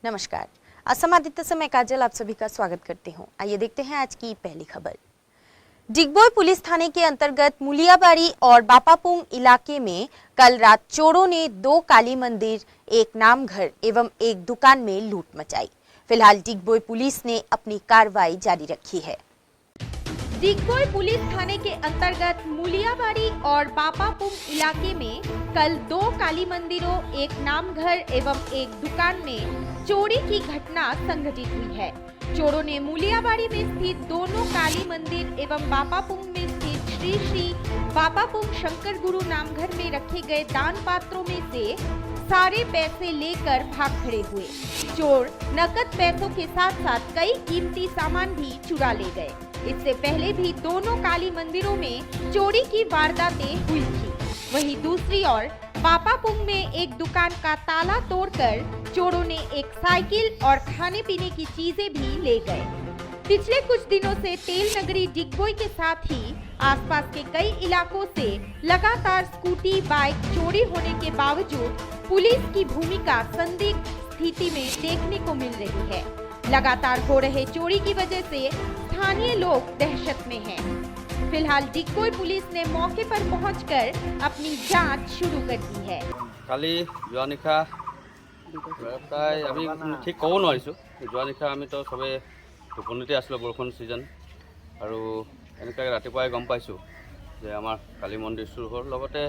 नमस्कार। असम आदित्य से मैं काजल आप सभी का स्वागत करती हूं। आइए देखते हैं आज की पहली खबर। डिगबोई पुलिस थाने के अंतर्गत मुलियाबाड़ी और बापापुंग इलाके में कल रात चोरों ने 2 काली मंदिर, एक नामघर एवं एक दुकान में लूट मचाई। फिलहाल डिगबोई पुलिस ने अपनी कार्रवाई जारी रखी है। डिगबोई पुलिस थाने के अंतर्गत मुलियाबाड़ी और बापापुंग इलाके में कल 2 काली मंदिरों, एक नामघर एवं एक दुकान में चोरी की घटना संघटित हुई है। चोरों ने मुलियाबाड़ी में स्थित दोनों काली मंदिर एवं बापापुंग में स्थित श्री श्री बापापुंग शंकर गुरु नामघर में रखे गए दान पात्रों में से सारे पैसे लेकर भाग खड़े हुए। चोर नकद पैसों के साथ साथ कई कीमती सामान भी चुरा ले गए। इससे पहले भी दोनों काली मंदिरों में चोरी की वारदातें हुई थी। वहीं दूसरी ओर बापापुंग में एक दुकान का ताला तोड़कर चोरों ने एक साइकिल और खाने पीने की चीजें भी ले गए। पिछले कुछ दिनों से तेल नगरी डिगबोई के साथ ही आसपास के कई इलाकों से लगातार स्कूटी, बाइक चोरी होने के बावजूद पुलिस की भूमिका संदिग्ध स्थिति में देखने को मिल रही है। लगातार हो रहे चोरी की वजह से स्थानीय लोग दहशत में हैं। फिलहाल डिगबोई पुलिस ने मौके पर पहुंचकर अपनी जांच शुरू कर दी है। কালি যোৱা নিশা প্ৰায় আমি ঠিক ক'ব নোৱাৰিছোঁ। যোৱা নিশা আমিতো চবে টোপনিতে আছিলোঁ, বৰষুণ ছিজন, আৰু এনেকৈ ৰাতিপুৱাই গম পাইছোঁ যে আমাৰ কালী মন্দিৰ চুৰ হ'ল, লগতে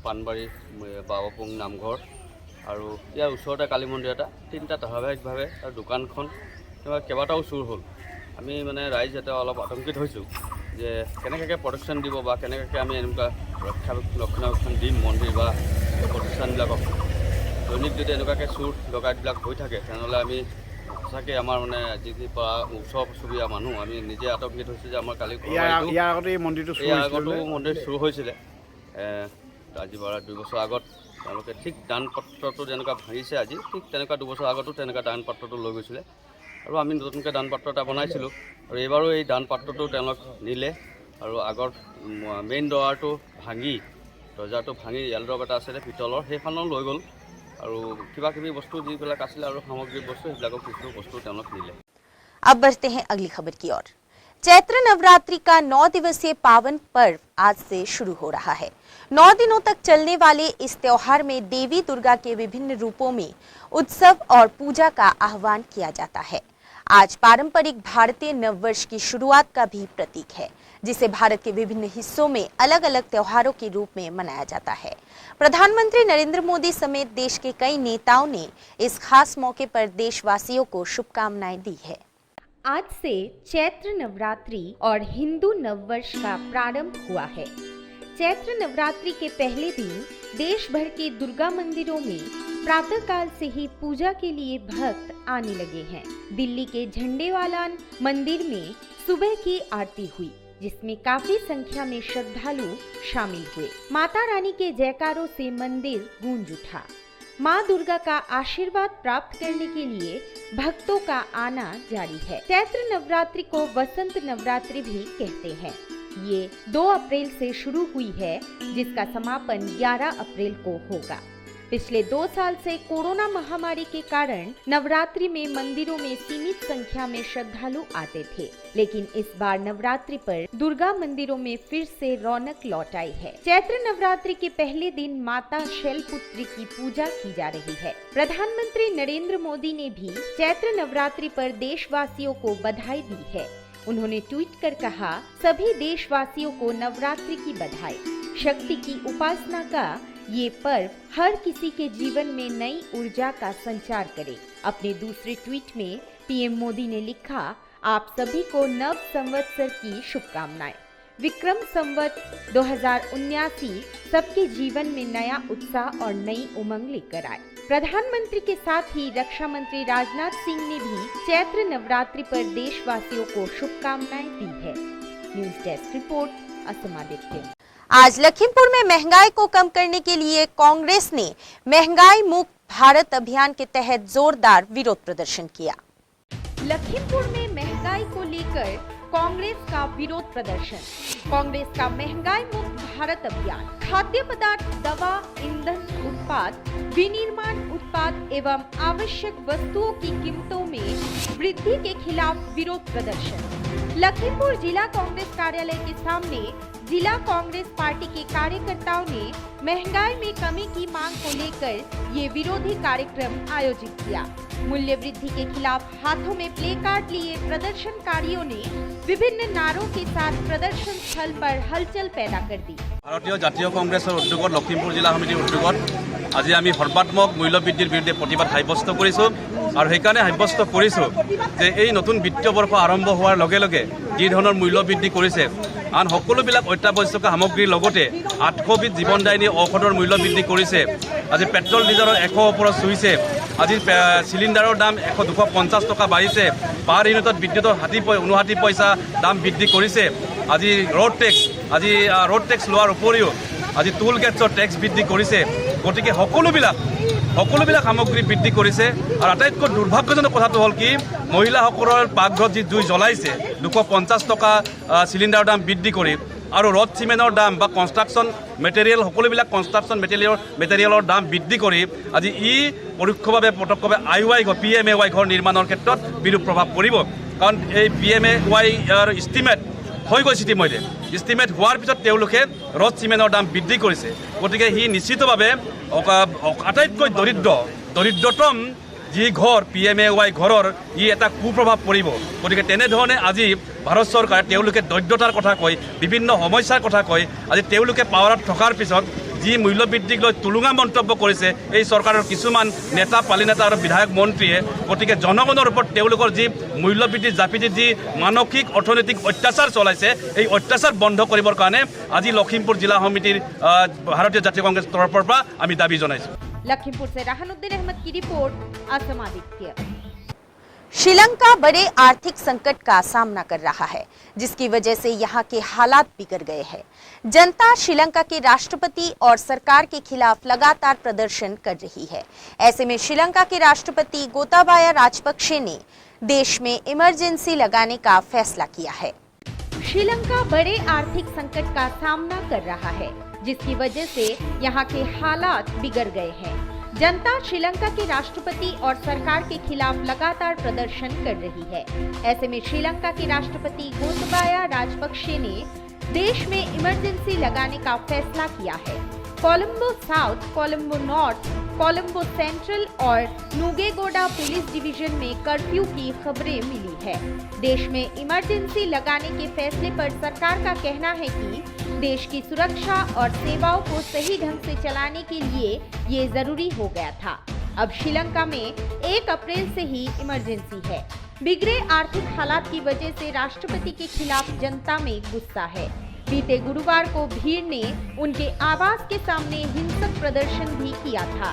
পাণবাৰী বাবাপুং নামঘৰ আৰু ইয়াৰ ওচৰতে কালী মন্দিৰ এটা, 3টা ধাৰাবাহিকভাৱে আৰু দোকানখন কেইবাটাও চুৰ হ'ল। আমি মানে ৰাইজ এটা অলপ আতংকিত হৈছোঁ যে কেনেকৈ প্ৰটেকশ্যন দিব বা কেনেকৈ আমি এনেকুৱা ৰক্ষণাবেক্ষণ দিম মন্দিৰ বা প্ৰতিষ্ঠানবিলাকক। দৈনিক যদি এনেকুৱাকৈ চুৰ ডকাইতবিলাক হৈ থাকে তেনেহ'লে আমি সঁচাকৈ আমাৰ মানে যিপৰা ওচৰ চুবুৰীয়া মানুহ আমি নিজে আতংকিত হৈছোঁ যে আমাৰ কালি আগতো মন্দিৰ চুৰ হৈছিলে। আজি বাৰ 2 বছৰ আগত তেওঁলোকে ঠিক দান পত্ৰটো যেনেকুৱা ভাঙিছে আজি, ঠিক তেনেকুৱা 2 বছৰ আগতো তেনেকুৱা দান পত্ৰটো লৈ গৈছিলে আৰু আমি নতুনকৈ দান পাত্ৰ এটা বনাইছিলোঁ আৰু এইবাৰো এই দান পাত্ৰটো তেওঁলোক নিলে আৰু আগৰ মেইন দৰজাটো ভাঙি এলড্ৰপ এটা আছিলে পিতলৰ, সেইখনো লৈ গ'ল আৰু কিবা কিবি বস্তু যিবিলাক আছিলে আৰু সামগ্ৰিক বস্তু সেইবিলাকৰ কিছু বস্তু তেওঁলোক নিলে। अब बढ़ते हैं अगली खबर की ओर। चैत्र नवरात्रि का 9 दिवसीय पावन पर्व आज से शुरू हो रहा है। 9 दिनों तक चलने वाले इस त्योहार में देवी दुर्गा के विभिन्न रूपों में उत्सव और पूजा का आह्वान किया जाता है। आज पारंपरिक भारतीय नववर्ष की शुरुआत का भी प्रतीक है, जिसे भारत के विभिन्न हिस्सों में अलग अलग त्योहारों के रूप में मनाया जाता है। प्रधानमंत्री नरेंद्र मोदी समेत देश के कई नेताओं ने इस खास मौके पर देशवासियों को शुभकामनाएं दी है। आज से चैत्र नवरात्रि और हिंदू नववर्ष का प्रारंभ हुआ है। चैत्र नवरात्रि के पहले दिन देश भर के दुर्गा मंदिरों में प्रातःकाल से ही पूजा के लिए भक्त आने लगे हैं। दिल्ली के झंडेवालान मंदिर में सुबह की आरती हुई, जिसमें काफी संख्या में श्रद्धालु शामिल हुए। माता रानी के जयकारों से मंदिर गूंज उठा। माँ दुर्गा का आशीर्वाद प्राप्त करने के लिए भक्तों का आना जारी है। चैत्र नवरात्रि को वसंत नवरात्रि भी कहते हैं। ये 2 अप्रैल से शुरू हुई है, जिसका समापन 11 अप्रैल को होगा। पिछले 2 साल से कोरोना महामारी के कारण नवरात्रि में मंदिरों में सीमित संख्या में श्रद्धालु आते थे, लेकिन इस बार नवरात्रि पर दुर्गा मंदिरों में फिर से रौनक लौट आई है। चैत्र नवरात्रि के पहले दिन माता शैलपुत्री की पूजा की जा रही है। प्रधानमंत्री नरेंद्र मोदी ने भी चैत्र नवरात्रि पर देशवासियों को बधाई दी है। उन्होंने ट्वीट कर कहा, सभी देशवासियों को नवरात्रि की बधाई। शक्ति की उपासना का ये पर्व हर किसी के जीवन में नई ऊर्जा का संचार करे। अपने दूसरे ट्वीट में पीएम मोदी ने लिखा, आप सभी को नव संवत्सर की शुभकामनाएं। विक्रम संवत 2079 सबके जीवन में नया उत्साह और नई उमंग लेकर आए। प्रधानमंत्री के साथ ही रक्षा मंत्री राजनाथ सिंह ने भी चैत्र नवरात्रि पर देशवासियों को शुभकामनाएं दी है। News desk report, Assam Aditya. आज लखीमपुर में महंगाई को कम करने के लिए कांग्रेस ने महंगाई मुक्त भारत अभियान के तहत जोरदार विरोध प्रदर्शन किया। लखीमपुर में महंगाई को लेकर कांग्रेस का विरोध प्रदर्शन। कांग्रेस का महंगाई मुक्त भारत अभियान खाद्य पदार्थ, दवा, ईंधन उत्पाद, विनिर्माण उत्पाद उत्पाद एवं आवश्यक वस्तुओं की कीमतों में वृद्धि के खिलाफ विरोध प्रदर्शन। लखीमपुर जिला कांग्रेस कार्यालय के सामने जिला कांग्रेस पार्टी के कार्यकर्ताओं ने महंगाई में कमी की मांग को लेकर ये विरोधी कार्यक्रम आयोजित किया। मूल्य वृद्धि के खिलाफ हाथों में प्ले कार्ड लिए प्रदर्शनकारियों ने विभिन्न नारों के साथ प्रदर्शन स्थल पर हलचल पैदा कर दी। भारतीय जातीय कांग्रेसर उद्योगत लखीमपुर जिला समितिर उद्योगत आज आमी सर्वात्मक मूल्य बृद्धिर बिरुद्धे प्रतिबाद साब्यस्त करिছোঁ और সেইকাৰণে সাব্যস্ত কৰিছোঁ যে এই নতুন বিত্তীয় বৰ্ষ আৰম্ভ হোৱাৰ লগে লগে যি ধৰণৰ মূল্য বৃদ্ধি কৰিছে আন সকলোবিলাক অত্যাৱশ্যকীয় সামগ্ৰীৰ লগতে 800 বিধ জীৱনদায়িনী ঔষধৰ মূল্য বৃদ্ধি কৰিছে। আজি পেট্ৰল ডিজেলৰ 100 ওপৰত চুইছে। আজি চিলিণ্ডাৰৰ দাম 250 টকা বাঢ়িছে। পাৰ ইউনিটত বিদ্যুতৰ 59 পইচা দাম বৃদ্ধি কৰিছে। আজি ৰোড টেক্স লোৱাৰ উপৰিও আজি টুল গেটছৰ টেক্স বৃদ্ধি কৰিছে। গতিকে সকলোবিলাক সামগ্ৰী বৃদ্ধি কৰিছে আৰু আটাইতকৈ দুৰ্ভাগ্যজনক কথাটো হ'ল কি মহিলাসকলৰ পাকঘৰত যি জুই জ্বলাইছে 250 টকা চিলিণ্ডাৰৰ দাম বৃদ্ধি কৰি আৰু ৰড চিমেণ্টৰ দাম বা কনষ্ট্ৰাকশ্যন মেটেৰিয়েল সকলোবিলাক কনষ্ট্ৰাকশ্যন মেটেৰিয়েলৰ দাম বৃদ্ধি কৰি আজি পৰোক্ষভাৱে প্ৰত্যক্ষভাৱে PMAY ঘৰ নিৰ্মাণৰ ক্ষেত্ৰত বিৰূপ প্ৰভাৱ পৰিব। কাৰণ এই PMAY ইষ্টিমেট হৈ গৈছে ইতিমধ্যে। ইষ্টিমেট হোৱাৰ পিছত তেওঁলোকে ৰড চিমেণ্টৰ দাম বৃদ্ধি কৰিছে। গতিকে সি নিশ্চিতভাৱে আটাইতকৈ দৰিদ্ৰতম যি ঘৰ PMAY ঘৰৰ এটা কুপ্ৰভাৱ পৰিব। গতিকে তেনেধৰণে আজি ভাৰত চৰকাৰে তেওঁলোকে দৰিদ্ৰতাৰ কথা কয়, বিভিন্ন সমস্যাৰ কথা কয়। আজি তেওঁলোকে পাৱাৰত থকাৰ পিছত যি মূল্য বৃদ্ধিক লৈ তুলুঙা মন্তব্য কৰিছে এই চৰকাৰৰ কিছুমান নেতা পালি নেতা আৰু বিধায়ক মন্ত্ৰীয়ে। গতিকে জনগণৰ ওপৰত তেওঁলোকৰ যি মূল্য বৃদ্ধি জাপিটি যি মানসিক অৰ্থনৈতিক অত্যাচাৰ চলাইছে এই অত্যাচাৰ বন্ধ কৰিবৰ কাৰণে আজি লখিমপুৰ জিলা সমিতিৰ ভাৰতীয় জাতীয় কংগ্ৰেছ তৰফৰ পৰা আমি দাবী জনাইছোঁ। लखीमपुर से राहनुद्दीन अहमद की रिपोर्ट, असम आदित्य। श्रीलंका बड़े आर्थिक संकट का सामना कर रहा है, जिसकी वजह से यहाँ के हालात बिगड़ गए हैं। जनता श्रीलंका के राष्ट्रपति और सरकार के खिलाफ लगातार प्रदर्शन कर रही है। ऐसे में श्रीलंका के राष्ट्रपति गोताबाया राजपक्षे ने देश में इमरजेंसी लगाने का फैसला किया है। श्रीलंका बड़े आर्थिक संकट का सामना कर रहा है, जिसकी वजह से यहाँ के हालात बिगड़ गए हैं। जनता श्रीलंका के राष्ट्रपति और सरकार के खिलाफ लगातार प्रदर्शन कर रही है। ऐसे में श्रीलंका के राष्ट्रपति गोताबाया राजपक्षे ने देश में इमरजेंसी लगाने का फैसला किया है। Colombo south, Colombo north, Colombo central और नुगेगोडा पुलिस डिवीजन में कर्फ्यू की खबरें मिली है। देश में इमरजेंसी लगाने के फैसले पर सरकार का कहना है कि देश की सुरक्षा और सेवाओं को सही ढंग से चलाने के लिए ये जरूरी हो गया था। अब श्रीलंका में 1 अप्रैल से ही इमरजेंसी है। बिगड़े आर्थिक हालात की वजह से राष्ट्रपति के खिलाफ जनता में गुस्सा है। बीते गुरुवार को भीड़ ने उनके आवास के सामने हिंसक प्रदर्शन भी किया था।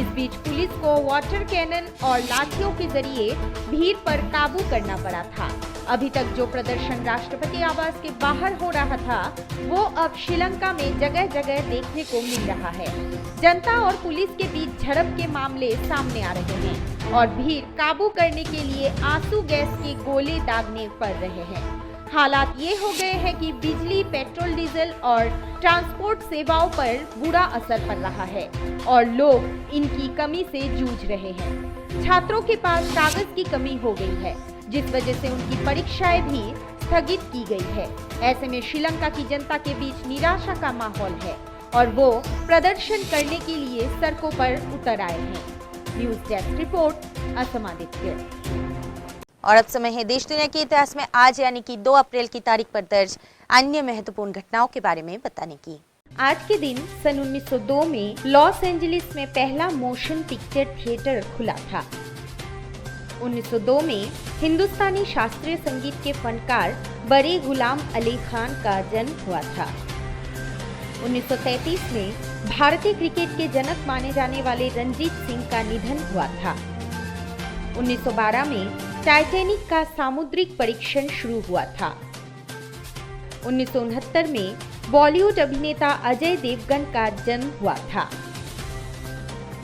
इस बीच पुलिस को वाटर कैनन और लाठियों के जरिए भीड़ पर काबू करना पड़ा था। अभी तक जो प्रदर्शन राष्ट्रपति आवास के बाहर हो रहा था वो अब श्रीलंका में जगह जगह देखने को मिल रहा है। जनता और पुलिस के बीच झड़प के मामले सामने आ रहे हैं और भीड़ काबू करने के लिए आंसू गैस के गोले दागने पड़ रहे हैं। हालात ये हो गए हैं कि बिजली, पेट्रोल, डीजल और ट्रांसपोर्ट सेवाओं पर बुरा असर पड़ रहा है और लोग इनकी कमी से जूझ रहे हैं। छात्रों के पास कागज की कमी हो गई है, जिस वजह से उनकी परीक्षाएं भी स्थगित की गई है। ऐसे में श्रीलंका की जनता के बीच निराशा का माहौल है और वो प्रदर्शन करने के लिए सड़कों पर उतर आए हैं। News desk report, Assam Aditya. और अब समय है देश दुनिया के इतिहास में आज यानी कि 2 अप्रैल की तारीख पर दर्ज अन्य महत्वपूर्ण घटनाओं के बारे में बताने की। आज के दिन सन 1902 में लॉस एंजलिस में पहला मोशन पिक्चर थिएटर खुला था। 1902 में हिंदुस्तानी शास्त्रीय संगीत के फनकार बड़े गुलाम अली खान का जन्म हुआ था। 1933 में भारतीय क्रिकेट के जनक माने जाने वाले रणजीत सिंह का निधन हुआ था। 1912 में टाइटैनिक का सामुद्रिक परीक्षण शुरू हुआ था। 1969 में बॉलीवुड अभिनेता अजय देवगन का जन्म हुआ था।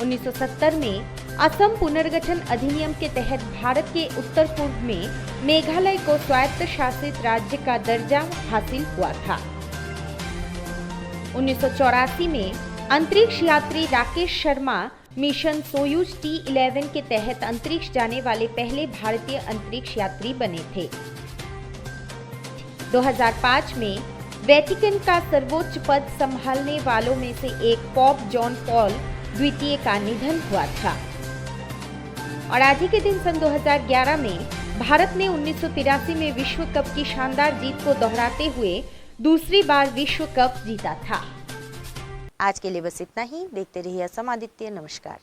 1970 में असम पुनर्गठन अधिनियम के तहत भारत के उत्तर पूर्व में मेघालय को स्वायत्त शासित राज्य का दर्जा हासिल हुआ था। 1984 में अंतरिक्ष यात्री Rakesh Sharma mission Soyuz T-11 के तहत अंतरिक्ष जाने वाले पहले भारतीय अंतरिक्ष यात्री बने थे। 2005 में वेटिकन का सर्वोच्च पद संभालने वालों में से एक पोप जॉन पॉल द्वितीय का निधन हुआ था। और आज ही के दिन सन 2011 में भारत ने 1983 में विश्व कप की शानदार जीत को दोहराते हुए दूसरी बार विश्व कप जीता था। आज के लिए बस इतना ही। देखते रहिए असम आदित्य। नमस्कार।